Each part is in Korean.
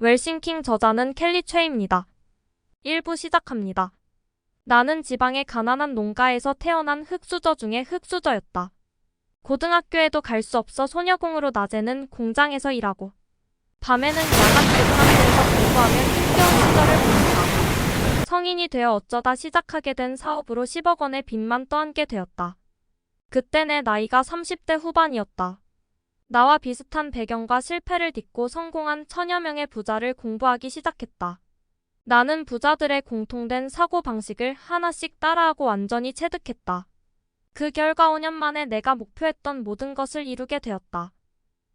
웰싱킹 저자는 켈리 최입니다. 1부 시작합니다. 나는 지방의 가난한 농가에서 태어난 흙수저 중에 흙수저였다. 고등학교에도 갈 수 없어 소녀공으로 낮에는 공장에서 일하고 밤에는 야간 고등학교에서 공부하며 힘겨운 시절을 보냈다. 성인이 되어 어쩌다 시작하게 된 사업으로 10억 원의 빚만 떠안게 되었다. 그때 내 나이가 30대 후반이었다. 나와 비슷한 배경과 실패를 딛고 성공한 천여 명의 부자를 공부하기 시작했다. 나는 부자들의 공통된 사고방식을 하나씩 따라하고 완전히 체득했다. 그 결과 5년 만에 내가 목표했던 모든 것을 이루게 되었다.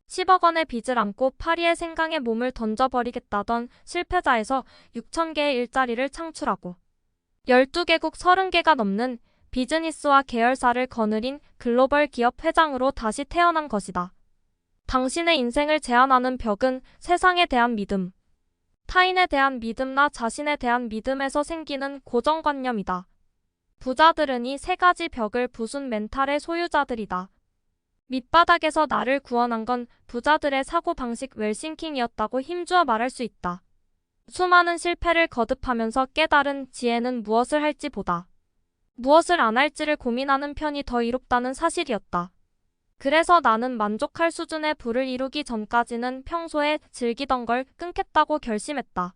10억 원의 빚을 안고 파리의 생강에 몸을 던져버리겠다던 실패자에서 6천 개의 일자리를 창출하고 12개국 30개가 넘는 비즈니스와 계열사를 거느린 글로벌 기업 회장으로 다시 태어난 것이다. 당신의 인생을 제한하는 벽은 세상에 대한 믿음, 타인에 대한 믿음나 자신에 대한 믿음에서 생기는 고정관념이다. 부자들은 이 세 가지 벽을 부순 멘탈의 소유자들이다. 밑바닥에서 나를 구원한 건 부자들의 사고방식 웰싱킹이었다고 힘주어 말할 수 있다. 수많은 실패를 거듭하면서 깨달은 지혜는 무엇을 할지 보다 무엇을 안 할지를 고민하는 편이 더 이롭다는 사실이었다. 그래서 나는 만족할 수준의 부를 이루기 전까지는 평소에 즐기던 걸 끊겠다고 결심했다.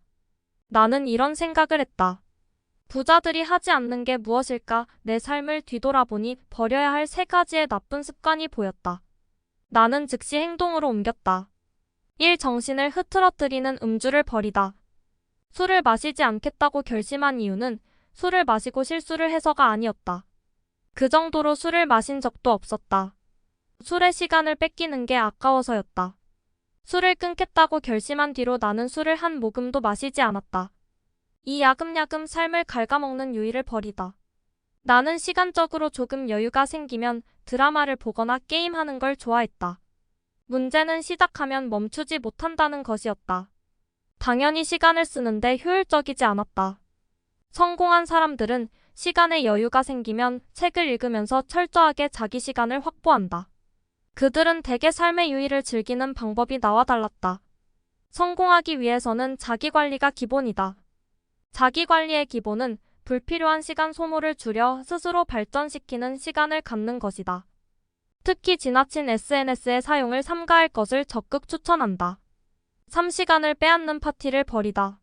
나는 이런 생각을 했다. 부자들이 하지 않는 게 무엇일까? 내 삶을 뒤돌아보니 버려야 할 세 가지의 나쁜 습관이 보였다. 나는 즉시 행동으로 옮겼다. 1. 정신을 흐트러뜨리는 음주를 버리다. 술을 마시지 않겠다고 결심한 이유는 술을 마시고 실수를 해서가 아니었다. 그 정도로 술을 마신 적도 없었다. 술의 시간을 뺏기는 게 아까워서였다. 술을 끊겠다고 결심한 뒤로 나는 술을 한 모금도 마시지 않았다. 이 야금야금 삶을 갉아먹는 유의를 버리다. 나는 시간적으로 조금 여유가 생기면 드라마를 보거나 게임하는 걸 좋아했다. 문제는 시작하면 멈추지 못한다는 것이었다. 당연히 시간을 쓰는데 효율적이지 않았다. 성공한 사람들은 시간에 여유가 생기면 책을 읽으면서 철저하게 자기 시간을 확보한다. 그들은 대개 삶의 유의를 즐기는 방법이 나와 달랐다. 성공하기 위해서는 자기관리가 기본이다. 자기관리의 기본은 불필요한 시간 소모를 줄여 스스로 발전시키는 시간을 갖는 것이다. 특히 지나친 SNS의 사용을 삼가할 것을 적극 추천한다. 3시간을 빼앗는 파티를 버리다.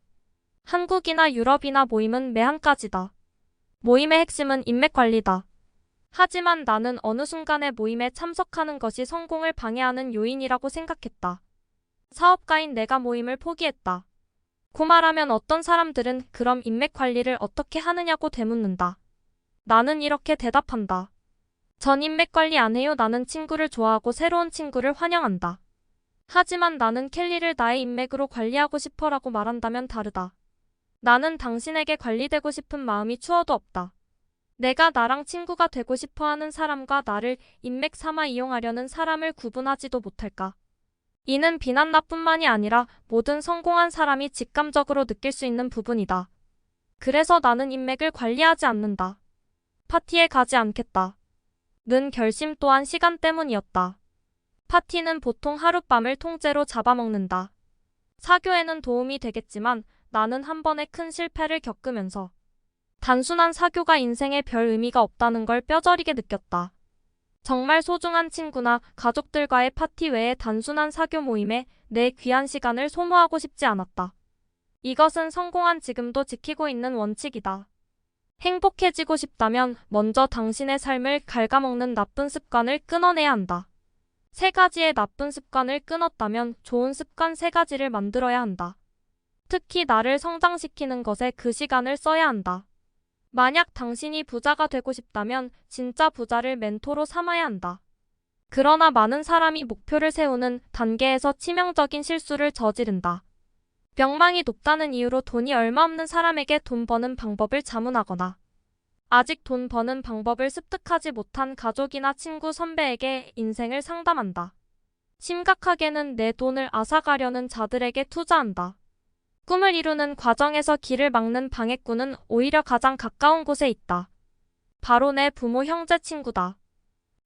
한국이나 유럽이나 모임은 매한가지다. 모임의 핵심은 인맥 관리다. 하지만 나는 어느 순간에 모임에 참석하는 것이 성공을 방해하는 요인이라고 생각했다. 사업가인 내가 모임을 포기했다. 고 말하면 어떤 사람들은 그럼 인맥 관리를 어떻게 하느냐고 되묻는다. 나는 이렇게 대답한다. 전 인맥 관리 안 해요. 나는 친구를 좋아하고 새로운 친구를 환영한다. 하지만 나는 켈리를 나의 인맥으로 관리하고 싶어라고 말한다면 다르다. 나는 당신에게 관리되고 싶은 마음이 추워도 없다. 내가 나랑 친구가 되고 싶어하는 사람과 나를 인맥 삼아 이용하려는 사람을 구분하지도 못할까? 이는 비난나뿐만이 아니라 모든 성공한 사람이 직감적으로 느낄 수 있는 부분이다. 그래서 나는 인맥을 관리하지 않는다. 파티에 가지 않겠다. 는 결심 또한 시간 때문이었다. 파티는 보통 하룻밤을 통째로 잡아먹는다. 사교에는 도움이 되겠지만 나는 한 번의 큰 실패를 겪으면서 단순한 사교가 인생에 별 의미가 없다는 걸 뼈저리게 느꼈다. 정말 소중한 친구나 가족들과의 파티 외에 단순한 사교 모임에 내 귀한 시간을 소모하고 싶지 않았다. 이것은 성공한 지금도 지키고 있는 원칙이다. 행복해지고 싶다면 먼저 당신의 삶을 갉아먹는 나쁜 습관을 끊어내야 한다. 세 가지의 나쁜 습관을 끊었다면 좋은 습관 세 가지를 만들어야 한다. 특히 나를 성장시키는 것에 그 시간을 써야 한다. 만약 당신이 부자가 되고 싶다면 진짜 부자를 멘토로 삼아야 한다. 그러나 많은 사람이 목표를 세우는 단계에서 치명적인 실수를 저지른다. 명망이 높다는 이유로 돈이 얼마 없는 사람에게 돈 버는 방법을 자문하거나 아직 돈 버는 방법을 습득하지 못한 가족이나 친구, 선배에게 인생을 상담한다. 심각하게는 내 돈을 앗아가려는 자들에게 투자한다. 꿈을 이루는 과정에서 길을 막는 방해꾼은 오히려 가장 가까운 곳에 있다. 바로 내 부모, 형제, 친구다.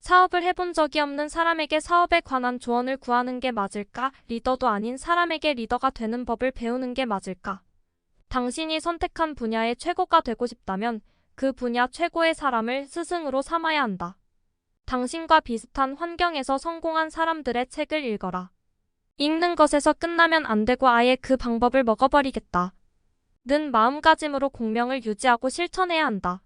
사업을 해본 적이 없는 사람에게 사업에 관한 조언을 구하는 게 맞을까? 리더도 아닌 사람에게 리더가 되는 법을 배우는 게 맞을까? 당신이 선택한 분야의 최고가 되고 싶다면 그 분야 최고의 사람을 스승으로 삼아야 한다. 당신과 비슷한 환경에서 성공한 사람들의 책을 읽어라. 읽는 것에서 끝나면 안 되고 아예 그 방법을 먹어버리겠다. 는 마음가짐으로 공명을 유지하고 실천해야 한다.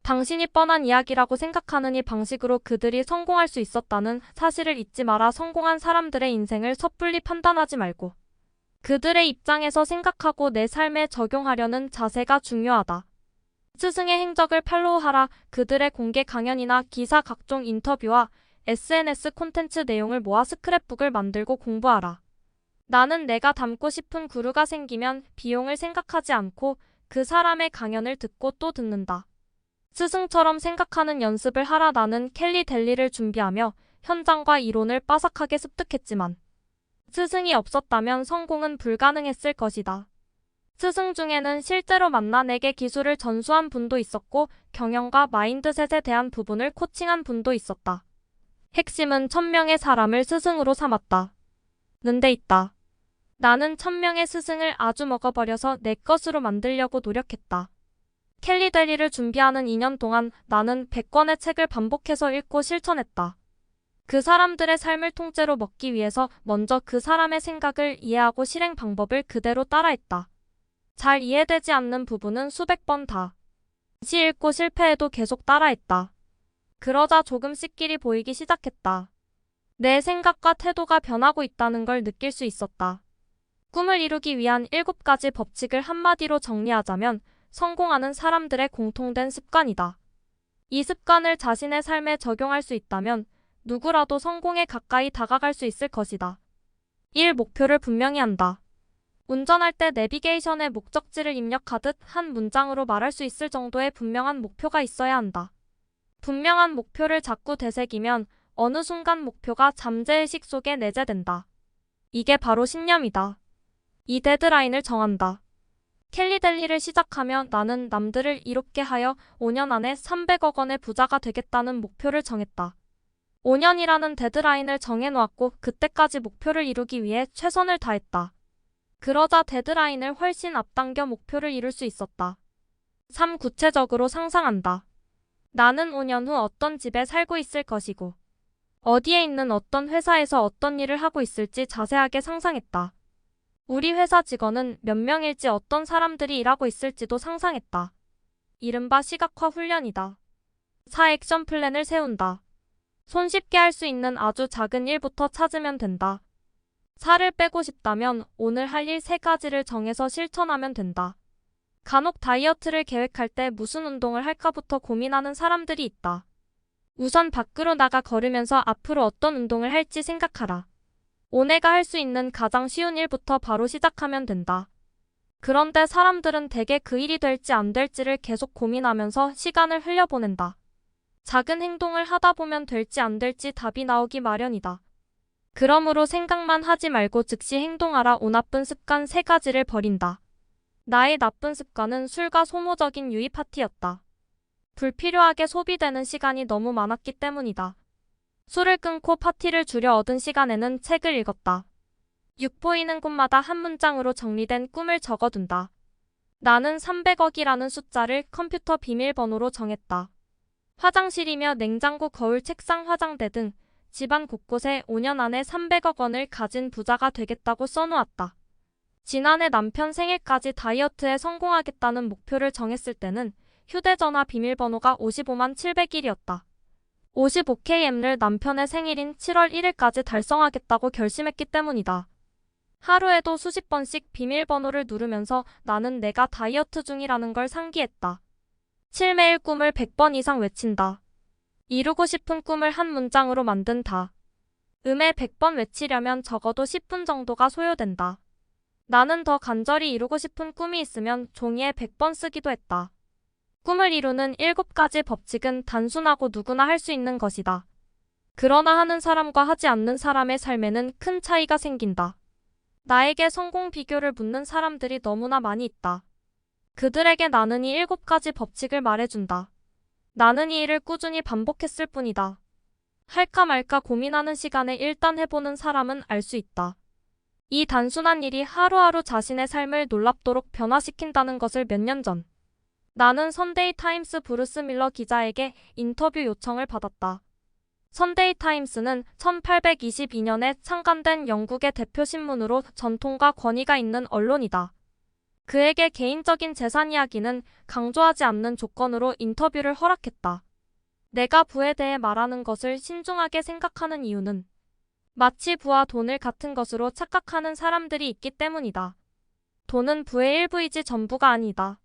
당신이 뻔한 이야기라고 생각하는 이 방식으로 그들이 성공할 수 있었다는 사실을 잊지 마라. 성공한 사람들의 인생을 섣불리 판단하지 말고 그들의 입장에서 생각하고 내 삶에 적용하려는 자세가 중요하다. 스승의 행적을 팔로우하라. 그들의 공개 강연이나 기사, 각종 인터뷰와 SNS 콘텐츠 내용을 모아 스크랩북을 만들고 공부하라. 나는 내가 닮고 싶은 구루가 생기면 비용을 생각하지 않고 그 사람의 강연을 듣고 또 듣는다. 스승처럼 생각하는 연습을 하라. 나는 켈리 델리를 준비하며 현장과 이론을 빠삭하게 습득했지만 스승이 없었다면 성공은 불가능했을 것이다. 스승 중에는 실제로 만나 내게 기술을 전수한 분도 있었고 경영과 마인드셋에 대한 부분을 코칭한 분도 있었다. 핵심은 1000명의 사람을 스승으로 삼았다. 는데 있다. 나는 1000명의 스승을 아주 먹어버려서 내 것으로 만들려고 노력했다. 켈리 델리를 준비하는 2년 동안 나는 100권의 책을 반복해서 읽고 실천했다. 그 사람들의 삶을 통째로 먹기 위해서 먼저 그 사람의 생각을 이해하고 실행 방법을 그대로 따라했다. 잘 이해되지 않는 부분은 수백 번 다시 읽고 실패해도 계속 따라했다. 그러자 조금씩 길이 보이기 시작했다. 내 생각과 태도가 변하고 있다는 걸 느낄 수 있었다. 꿈을 이루기 위한 7가지 법칙을 한마디로 정리하자면 성공하는 사람들의 공통된 습관이다. 이 습관을 자신의 삶에 적용할 수 있다면 누구라도 성공에 가까이 다가갈 수 있을 것이다. 1. 목표를 분명히 한다. 운전할 때 내비게이션에 목적지를 입력하듯 한 문장으로 말할 수 있을 정도의 분명한 목표가 있어야 한다. 분명한 목표를 자꾸 되새기면 어느 순간 목표가 잠재의식 속에 내재된다. 이게 바로 신념이다. 이 데드라인을 정한다. 켈리 델리를 시작하며 나는 남들을 이롭게 하여 5년 안에 300억 원의 부자가 되겠다는 목표를 정했다. 5년이라는 데드라인을 정해놓았고 그때까지 목표를 이루기 위해 최선을 다했다. 그러자 데드라인을 훨씬 앞당겨 목표를 이룰 수 있었다. 3. 구체적으로 상상한다. 나는 5년 후 어떤 집에 살고 있을 것이고 어디에 있는 어떤 회사에서 어떤 일을 하고 있을지 자세하게 상상했다. 우리 회사 직원은 몇 명일지 어떤 사람들이 일하고 있을지도 상상했다. 이른바 시각화 훈련이다. 4. 액션 플랜을 세운다. 손쉽게 할 수 있는 아주 작은 일부터 찾으면 된다. 살을 빼고 싶다면 오늘 할 일 3가지를 정해서 실천하면 된다. 간혹 다이어트를 계획할 때 무슨 운동을 할까부터 고민하는 사람들이 있다. 우선 밖으로 나가 걸으면서 앞으로 어떤 운동을 할지 생각하라. 오내가 할 수 있는 가장 쉬운 일부터 바로 시작하면 된다. 그런데 사람들은 대개 그 일이 될지 안 될지를 계속 고민하면서 시간을 흘려보낸다. 작은 행동을 하다 보면 될지 안 될지 답이 나오기 마련이다. 그러므로 생각만 하지 말고 즉시 행동하라. 5. 나쁜 습관 3가지를 버린다. 나의 나쁜 습관은 술과 소모적인 유의 파티였다. 불필요하게 소비되는 시간이 너무 많았기 때문이다. 술을 끊고 파티를 줄여 얻은 시간에는 책을 읽었다. 6. 보이는 곳마다 한 문장으로 정리된 꿈을 적어둔다. 나는 300억이라는 숫자를 컴퓨터 비밀번호로 정했다. 화장실이며 냉장고, 거울, 책상, 화장대 등 집안 곳곳에 5년 안에 300억 원을 가진 부자가 되겠다고 써놓았다. 지난해 남편 생일까지 다이어트에 성공하겠다는 목표를 정했을 때는 휴대전화 비밀번호가 55만 700일이었다. 55km를 남편의 생일인 7월 1일까지 달성하겠다고 결심했기 때문이다. 하루에도 수십 번씩 비밀번호를 누르면서 나는 내가 다이어트 중이라는 걸 상기했다. 7. 매일 꿈을 100번 이상 외친다. 이루고 싶은 꿈을 한 문장으로 만든다. 음에 100번 외치려면 적어도 10분 정도가 소요된다. 나는 더 간절히 이루고 싶은 꿈이 있으면 종이에 100번 쓰기도 했다. 꿈을 이루는 7가지 법칙은 단순하고 누구나 할 수 있는 것이다. 그러나 하는 사람과 하지 않는 사람의 삶에는 큰 차이가 생긴다. 나에게 성공 비결을 묻는 사람들이 너무나 많이 있다. 그들에게 나는 이 7가지 법칙을 말해준다. 나는 이 일을 꾸준히 반복했을 뿐이다. 할까 말까 고민하는 시간에 일단 해보는 사람은 알 수 있다. 이 단순한 일이 하루하루 자신의 삶을 놀랍도록 변화시킨다는 것을 몇 년 전, 나는 선데이 타임스 브루스 밀러 기자에게 인터뷰 요청을 받았다. 선데이 타임스는 1822년에 창간된 영국의 대표 신문으로 전통과 권위가 있는 언론이다. 그에게 개인적인 재산 이야기는 강조하지 않는 조건으로 인터뷰를 허락했다. 내가 부에 대해 말하는 것을 신중하게 생각하는 이유는 마치 부와 돈을 같은 것으로 착각하는 사람들이 있기 때문이다. 돈은 부의 일부이지 전부가 아니다.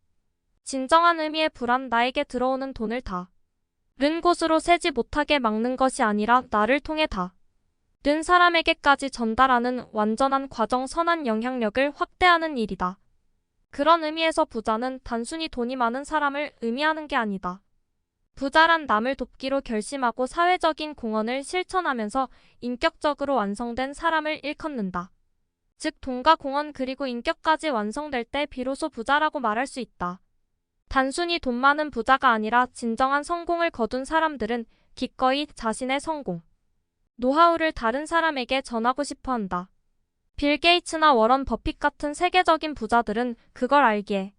진정한 의미의 부란 나에게 들어오는 돈을 다른 곳으로 새지 못하게 막는 것이 아니라 나를 통해 다른 사람에게까지 전달하는 완전한 과정 선한 영향력을 확대하는 일이다. 그런 의미에서 부자는 단순히 돈이 많은 사람을 의미하는 게 아니다. 부자란 남을 돕기로 결심하고 사회적인 공헌을 실천하면서 인격적으로 완성된 사람을 일컫는다. 즉 돈과 공헌 그리고 인격까지 완성될 때 비로소 부자라고 말할 수 있다. 단순히 돈 많은 부자가 아니라 진정한 성공을 거둔 사람들은 기꺼이 자신의 성공, 노하우를 다른 사람에게 전하고 싶어 한다. 빌 게이츠나 워런 버핏 같은 세계적인 부자들은 그걸 알기에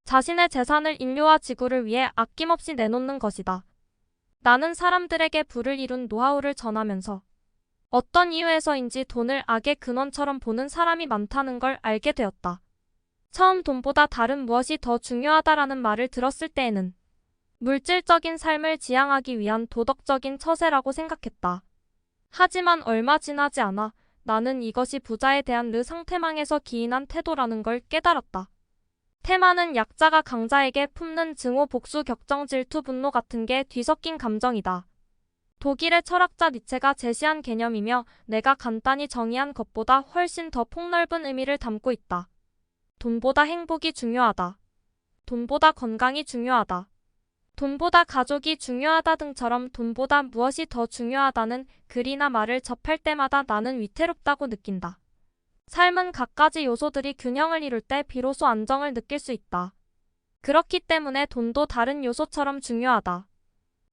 자신의 재산을 인류와 지구를 위해 아낌없이 내놓는 것이다. 나는 사람들에게 부를 이룬 노하우를 전하면서 어떤 이유에서인지 돈을 악의 근원처럼 보는 사람이 많다는 걸 알게 되었다. 처음 돈보다 다른 무엇이 더 중요하다라는 말을 들었을 때에는 물질적인 삶을 지향하기 위한 도덕적인 처세라고 생각했다. 하지만 얼마 지나지 않아 나는 이것이 부자에 대한 상태망에서 기인한 태도라는 걸 깨달았다. 태만은 약자가 강자에게 품는 증오, 복수, 격정, 질투, 분노 같은 게 뒤섞인 감정이다. 독일의 철학자 니체가 제시한 개념이며 내가 간단히 정의한 것보다 훨씬 더 폭넓은 의미를 담고 있다. 돈보다 행복이 중요하다. 돈보다 건강이 중요하다. 돈보다 가족이 중요하다 등처럼 돈보다 무엇이 더 중요하다는 글이나 말을 접할 때마다 나는 위태롭다고 느낀다. 삶은 갖가지 요소들이 균형을 이룰 때 비로소 안정을 느낄 수 있다. 그렇기 때문에 돈도 다른 요소처럼 중요하다.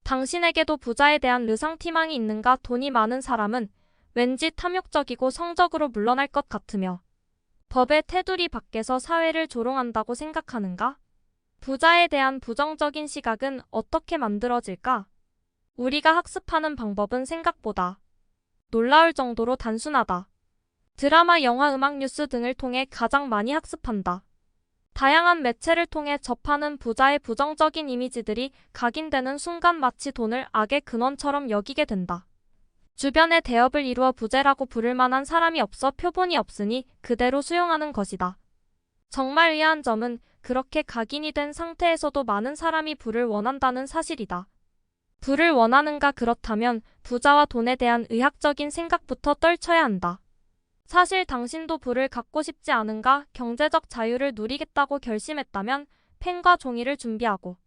당신에게도 부자에 대한 르상티망이 있는가? 돈이 많은 사람은 왠지 탐욕적이고 성적으로 물러날 것 같으며 법의 테두리 밖에서 사회를 조롱한다고 생각하는가? 부자에 대한 부정적인 시각은 어떻게 만들어질까? 우리가 학습하는 방법은 생각보다 놀라울 정도로 단순하다. 드라마, 영화, 음악, 뉴스 등을 통해 가장 많이 학습한다. 다양한 매체를 통해 접하는 부자의 부정적인 이미지들이 각인되는 순간 마치 돈을 악의 근원처럼 여기게 된다. 주변에 대업을 이루어 부자라고 부를 만한 사람이 없어 표본이 없으니 그대로 수용하는 것이다. 정말 의아한 점은 그렇게 각인이 된 상태에서도 많은 사람이 부를 원한다는 사실이다. 부를 원하는가? 그렇다면 부자와 돈에 대한 의학적인 생각부터 떨쳐야 한다. 사실 당신도 부를 갖고 싶지 않은가? 경제적 자유를 누리겠다고 결심했다면 펜과 종이를 준비하고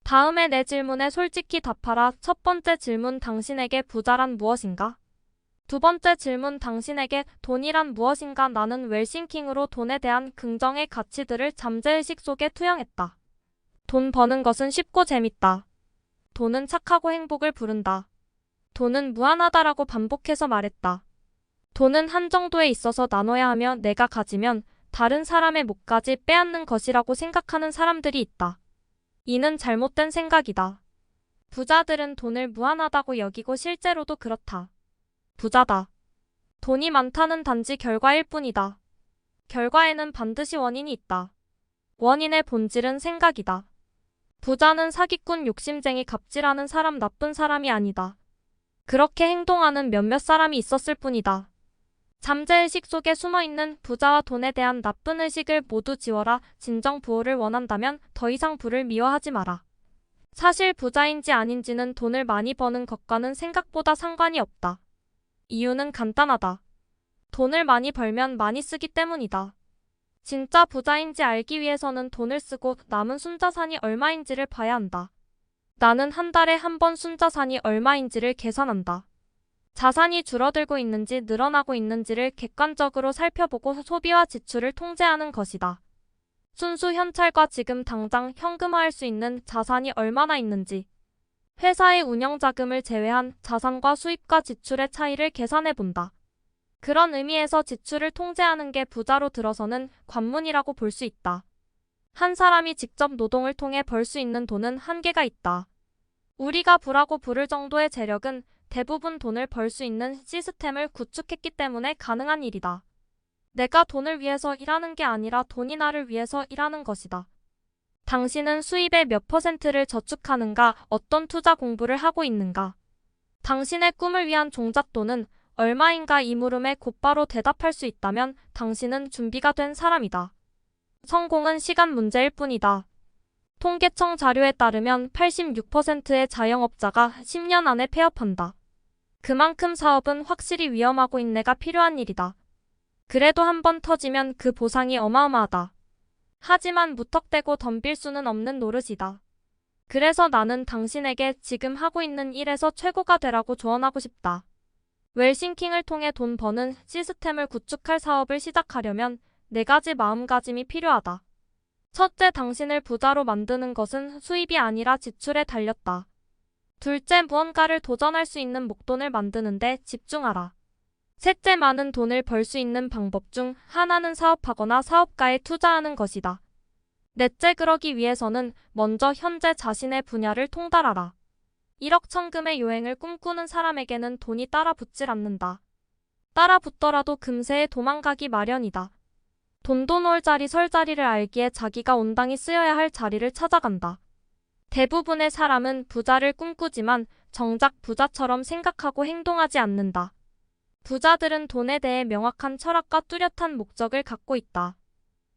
다음에 내 질문에 솔직히 답하라. 첫 번째 질문, 당신에게 부자란 무엇인가? 두 번째 질문, 당신에게 돈이란 무엇인가? 나는 웰싱킹으로 돈에 대한 긍정의 가치들을 잠재의식 속에 투영했다. 돈 버는 것은 쉽고 재밌다. 돈은 착하고 행복을 부른다. 돈은 무한하다라고 반복해서 말했다. 돈은 한 정도에 있어서 나눠야 하며 내가 가지면 다른 사람의 몫까지 빼앗는 것이라고 생각하는 사람들이 있다. 이는 잘못된 생각이다. 부자들은 돈을 무한하다고 여기고 실제로도 그렇다. 부자다. 돈이 많다는 단지 결과일 뿐이다. 결과에는 반드시 원인이 있다. 원인의 본질은 생각이다. 부자는 사기꾼, 욕심쟁이, 갑질하는 사람, 나쁜 사람이 아니다. 그렇게 행동하는 몇몇 사람이 있었을 뿐이다. 잠재의식 속에 숨어있는 부자와 돈에 대한 나쁜 의식을 모두 지워라. 진정 부호를 원한다면 더 이상 부를 미워하지 마라. 사실 부자인지 아닌지는 돈을 많이 버는 것과는 생각보다 상관이 없다. 이유는 간단하다. 돈을 많이 벌면 많이 쓰기 때문이다. 진짜 부자인지 알기 위해서는 돈을 쓰고 남은 순자산이 얼마인지를 봐야 한다. 나는 한 달에 한 번 순자산이 얼마인지를 계산한다. 자산이 줄어들고 있는지 늘어나고 있는지를 객관적으로 살펴보고 소비와 지출을 통제하는 것이다. 순수 현찰과 지금 당장 현금화할 수 있는 자산이 얼마나 있는지, 회사의 운영 자금을 제외한 자산과 수입과 지출의 차이를 계산해 본다. 그런 의미에서 지출을 통제하는 게 부자로 들어서는 관문이라고 볼 수 있다. 한 사람이 직접 노동을 통해 벌 수 있는 돈은 한계가 있다. 우리가 부라고 부를 정도의 재력은 대부분 돈을 벌 수 있는 시스템을 구축했기 때문에 가능한 일이다. 내가 돈을 위해서 일하는 게 아니라 돈이 나를 위해서 일하는 것이다. 당신은 수입의 몇 %를 저축하는가, 어떤 투자 공부를 하고 있는가? 당신의 꿈을 위한 종잣돈은 얼마인가 이 물음에 곧바로 대답할 수 있다면 당신은 준비가 된 사람이다. 성공은 시간 문제일 뿐이다. 통계청 자료에 따르면 86%의 자영업자가 10년 안에 폐업한다. 그만큼 사업은 확실히 위험하고 인내가 필요한 일이다. 그래도 한번 터지면 그 보상이 어마어마하다. 하지만 무턱대고 덤빌 수는 없는 노릇이다. 그래서 나는 당신에게 지금 하고 있는 일에서 최고가 되라고 조언하고 싶다. 웰싱킹을 통해 돈 버는 시스템을 구축할 사업을 시작하려면 4가지 마음가짐이 필요하다. 첫째, 당신을 부자로 만드는 것은 수입이 아니라 지출에 달렸다. 둘째, 무언가를 도전할 수 있는 목돈을 만드는데 집중하라. 셋째, 많은 돈을 벌 수 있는 방법 중 하나는 사업하거나 사업가에 투자하는 것이다. 넷째, 그러기 위해서는 먼저 현재 자신의 분야를 통달하라. 1억 천금의 요행을 꿈꾸는 사람에게는 돈이 따라붙질 않는다. 따라붙더라도 금세에 도망가기 마련이다. 돈도 놀 자리 설 자리를 알기에 자기가 온당히 쓰여야 할 자리를 찾아간다. 대부분의 사람은 부자를 꿈꾸지만 정작 부자처럼 생각하고 행동하지 않는다. 부자들은 돈에 대해 명확한 철학과 뚜렷한 목적을 갖고 있다.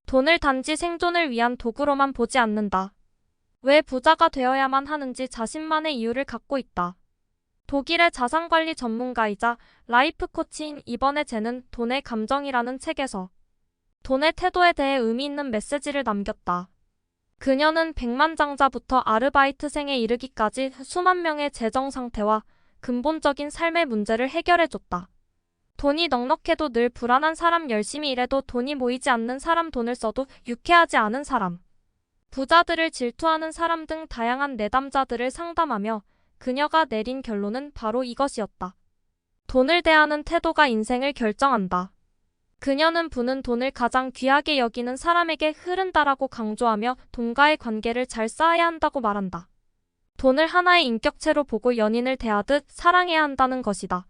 돈을 단지 생존을 위한 도구로만 보지 않는다. 왜 부자가 되어야만 하는지 자신만의 이유를 갖고 있다. 독일의 자산관리 전문가이자 라이프 코치인 이번에 쟤는 돈의 감정이라는 책에서 돈의 태도에 대해 의미 있는 메시지를 남겼다. 그녀는 백만장자부터 아르바이트생에 이르기까지 수만 명의 재정 상태와 근본적인 삶의 문제를 해결해줬다. 돈이 넉넉해도 늘 불안한 사람, 열심히 일해도 돈이 모이지 않는 사람, 돈을 써도 유쾌하지 않은 사람, 부자들을 질투하는 사람 등 다양한 내담자들을 상담하며 그녀가 내린 결론은 바로 이것이었다. 돈을 대하는 태도가 인생을 결정한다. 그녀는 부는 돈을 가장 귀하게 여기는 사람에게 흐른다라고 강조하며 돈과의 관계를 잘 쌓아야 한다고 말한다. 돈을 하나의 인격체로 보고 연인을 대하듯 사랑해야 한다는 것이다.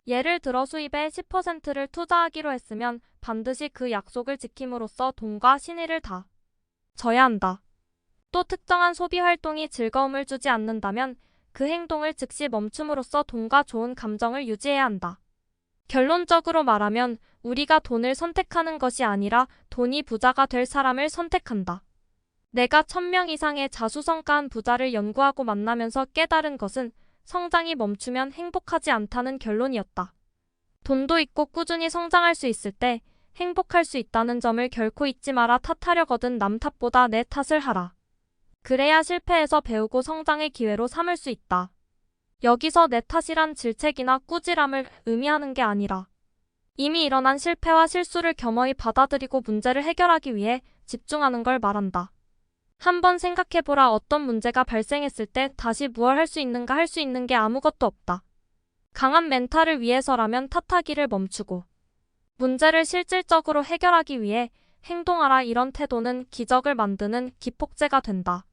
예를 들어 수입의 10%를 투자하기로 했으면 반드시 그 약속을 지킴으로써 돈과 신의를 다 져야 한다. 또 특정한 소비 활동이 즐거움을 주지 않는다면 그 행동을 즉시 멈춤으로써 돈과 좋은 감정을 유지해야 한다. 결론적으로 말하면 우리가 돈을 선택하는 것이 아니라 돈이 부자가 될 사람을 선택한다. 내가 1000명 이상의 자수성가한 부자를 연구하고 만나면서 깨달은 것은 성장이 멈추면 행복하지 않다는 결론이었다. 돈도 있고 꾸준히 성장할 수 있을 때 행복할 수 있다는 점을 결코 잊지 마라. 탓하려거든 남 탓보다 내 탓을 하라. 그래야 실패에서 배우고 성장의 기회로 삼을 수 있다. 여기서 내 탓이란 질책이나 꾸지람을 의미하는 게 아니라 이미 일어난 실패와 실수를 겸허히 받아들이고 문제를 해결하기 위해 집중하는 걸 말한다. 한번 생각해보라. 어떤 문제가 발생했을 때 다시 무얼 할 수 있는가? 할 수 있는 게 아무것도 없다. 강한 멘탈을 위해서라면 탓하기를 멈추고 문제를 실질적으로 해결하기 위해 행동하라. 이런 태도는 기적을 만드는 기폭제가 된다.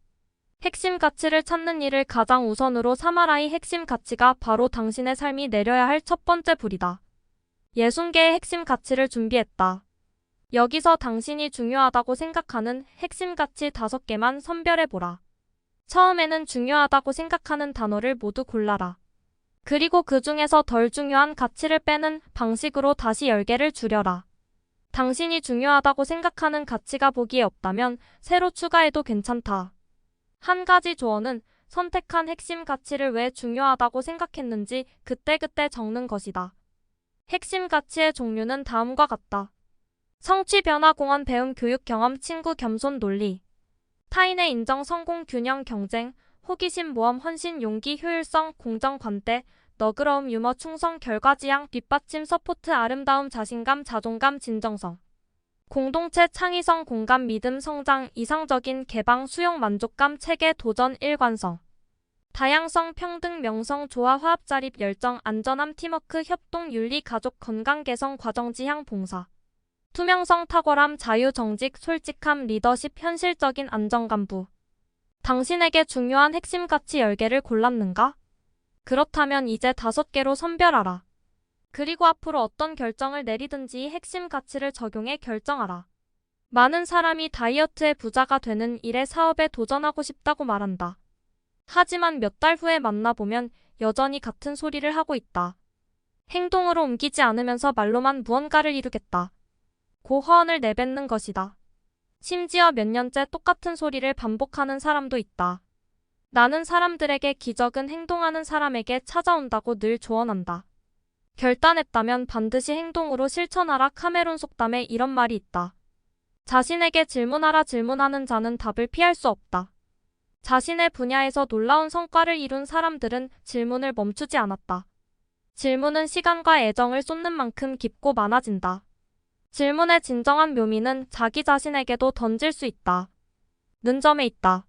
핵심 가치를 찾는 일을 가장 우선으로 삼아라. 이 핵심 가치가 바로 당신의 삶이 내려야 할 첫 번째 불이다. 60개의 핵심 가치를 준비했다. 여기서 당신이 중요하다고 생각하는 핵심 가치 5개만 선별해보라. 처음에는 중요하다고 생각하는 단어를 모두 골라라. 그리고 그 중에서 덜 중요한 가치를 빼는 방식으로 다시 10개를 줄여라. 당신이 중요하다고 생각하는 가치가 보기에 없다면 새로 추가해도 괜찮다. 한 가지 조언은 선택한 핵심 가치를 왜 중요하다고 생각했는지 그때그때 적는 것이다. 핵심 가치의 종류는 다음과 같다. 성취, 변화, 공헌, 배움, 교육, 경험, 친구, 겸손, 논리. 타인의 인정, 성공, 균형, 경쟁, 호기심, 모험, 헌신, 용기, 효율성, 공정, 관대, 너그러움, 유머, 충성, 결과지향, 뒷받침, 서포트, 아름다움, 자신감, 자존감, 진정성. 공동체, 창의성, 공감, 믿음, 성장, 이상적인 개방, 수용, 만족감, 체계, 도전, 일관성. 다양성, 평등, 명성, 조화, 화합, 자립, 열정, 안전함, 팀워크, 협동, 윤리, 가족, 건강, 개성, 과정, 지향, 봉사. 투명성, 탁월함, 자유, 정직, 솔직함, 리더십, 현실적인 안정감부. 당신에게 중요한 핵심 가치 10개를 골랐는가? 그렇다면 이제 5개로 선별하라. 그리고 앞으로 어떤 결정을 내리든지 핵심 가치를 적용해 결정하라. 많은 사람이 다이어트의 부자가 되는 일에 사업에 도전하고 싶다고 말한다. 하지만 몇 달 후에 만나보면 여전히 같은 소리를 하고 있다. 행동으로 옮기지 않으면서 말로만 무언가를 이루겠다. 고 허언을 내뱉는 것이다. 심지어 몇 년째 똑같은 소리를 반복하는 사람도 있다. 나는 사람들에게 기적은 행동하는 사람에게 찾아온다고 늘 조언한다. 결단했다면 반드시 행동으로 실천하라. 카메론 속담에 이런 말이 있다. 자신에게 질문하라. 질문하는 자는 답을 피할 수 없다. 자신의 분야에서 놀라운 성과를 이룬 사람들은 질문을 멈추지 않았다. 질문은 시간과 애정을 쏟는 만큼 깊고 많아진다. 질문의 진정한 묘미는 자기 자신에게도 던질 수 있다. 는 점에 있다.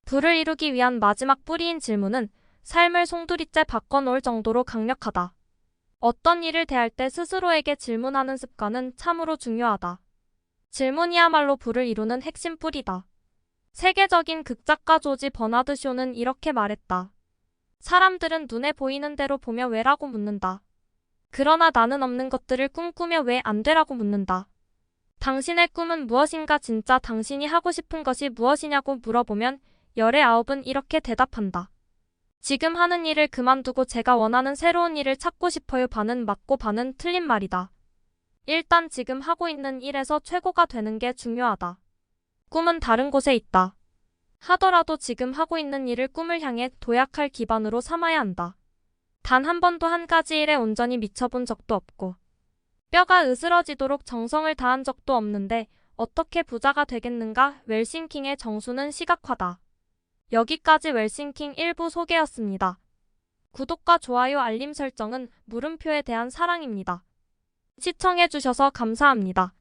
부를 이루기 위한 마지막 뿌리인 질문은 삶을 송두리째 바꿔놓을 정도로 강력하다. 어떤 일을 대할 때 스스로에게 질문하는 습관은 참으로 중요하다. 질문이야말로 부를 이루는 핵심 뿌리다. 세계적인 극작가 조지 버나드 쇼는 이렇게 말했다. 사람들은 눈에 보이는 대로 보며 왜라고 묻는다. 그러나 나는 없는 것들을 꿈꾸며 왜 안 되라고 묻는다. 당신의 꿈은 무엇인가? 진짜 당신이 하고 싶은 것이 무엇이냐고 물어보면 열의 9은 이렇게 대답한다. 지금 하는 일을 그만두고 제가 원하는 새로운 일을 찾고 싶어요. 반은 맞고 반은 틀린 말이다. 일단 지금 하고 있는 일에서 최고가 되는 게 중요하다. 꿈은 다른 곳에 있다. 하더라도 지금 하고 있는 일을 꿈을 향해 도약할 기반으로 삼아야 한다. 단 한 번도 한 가지 일에 온전히 미쳐본 적도 없고 뼈가 으스러지도록 정성을 다한 적도 없는데 어떻게 부자가 되겠는가? 웰싱킹의 정수는 시각화다. 여기까지 웰싱킹 1부 소개였습니다. 구독과 좋아요 알림 설정은 물음표에 대한 사랑입니다. 시청해주셔서 감사합니다.